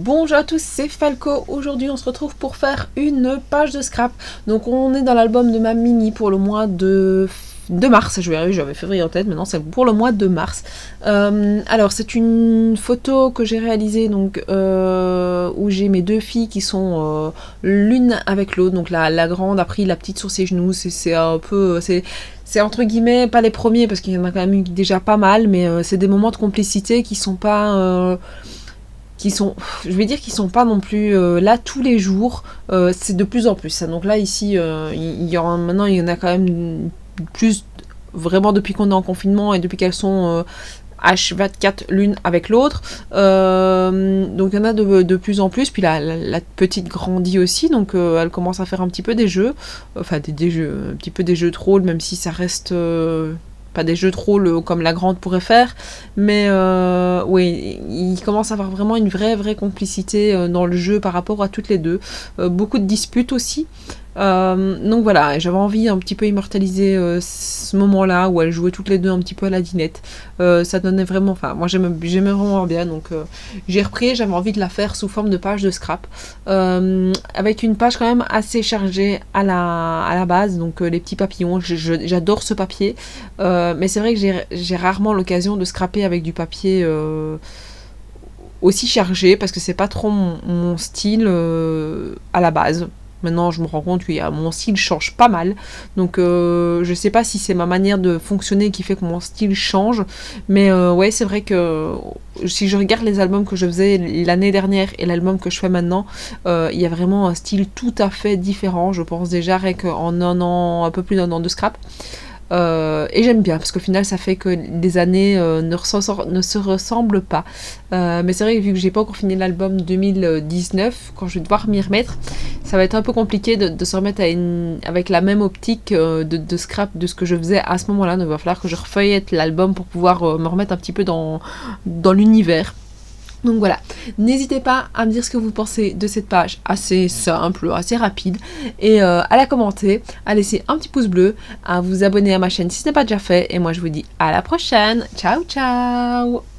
Bonjour à tous, c'est Falco. Aujourd'hui on se retrouve pour faire une page de scrap. Donc on est dans l'album de ma mini pour le mois de mars. Je vais arriver, j'avais février en tête, maintenant c'est pour le mois de mars. Alors c'est une photo que j'ai réalisée donc, où j'ai mes deux filles qui sont l'une avec l'autre. Donc la grande a pris la petite sur ses genoux, c'est un peu... C'est entre guillemets pas les premiers parce qu'il y en a quand même eu déjà pas mal, mais c'est des moments de complicité qui sont pas... je vais dire qu'ils sont pas non plus là tous les jours, c'est de plus en plus ça. Donc là ici maintenant il y en a quand même plus vraiment depuis qu'on est en confinement et depuis qu'elles sont H24 l'une avec l'autre, donc il y en a de plus en plus. Puis la petite grandit aussi, donc elle commence à faire un petit peu des jeux, enfin des jeux, un petit peu des jeux de rôle, même si ça reste pas des jeux de rôle comme la grande pourrait faire, mais oui, il commence à avoir vraiment une vraie complicité dans le jeu par rapport à toutes les deux. Beaucoup de disputes aussi. Donc voilà, j'avais envie un petit peu immortaliser ce moment-là où elles jouaient toutes les deux un petit peu à la dinette. Ça donnait vraiment, enfin moi j'aimais vraiment bien, donc j'ai repris, j'avais envie de la faire sous forme de page de scrap, avec une page quand même assez chargée à la base, donc les petits papillons, j'adore ce papier, mais c'est vrai que j'ai rarement l'occasion de scraper avec du papier aussi chargé, parce que c'est pas trop mon style à la base. Maintenant, je me rends compte que mon style change pas mal. Donc, je sais pas si c'est ma manière de fonctionner qui fait que mon style change. Mais ouais, c'est vrai que si je regarde les albums que je faisais l'année dernière et l'album que je fais maintenant, il y a vraiment un style tout à fait différent. Je pense déjà avec en un peu plus d'un an de scrap. Et j'aime bien parce qu'au final ça fait que les années ne se ressemblent pas, mais c'est vrai que vu que j'ai pas encore fini l'album 2019, quand je vais devoir m'y remettre, ça va être un peu compliqué de se remettre avec la même optique de scrap de ce que je faisais à ce moment là. Donc il va falloir que je refeuillette l'album pour pouvoir me remettre un petit peu dans l'univers. Donc voilà, n'hésitez pas à me dire ce que vous pensez de cette page assez simple, assez rapide, et à la commenter, à laisser un petit pouce bleu, à vous abonner à ma chaîne si ce n'est pas déjà fait, et moi je vous dis à la prochaine, ciao ciao.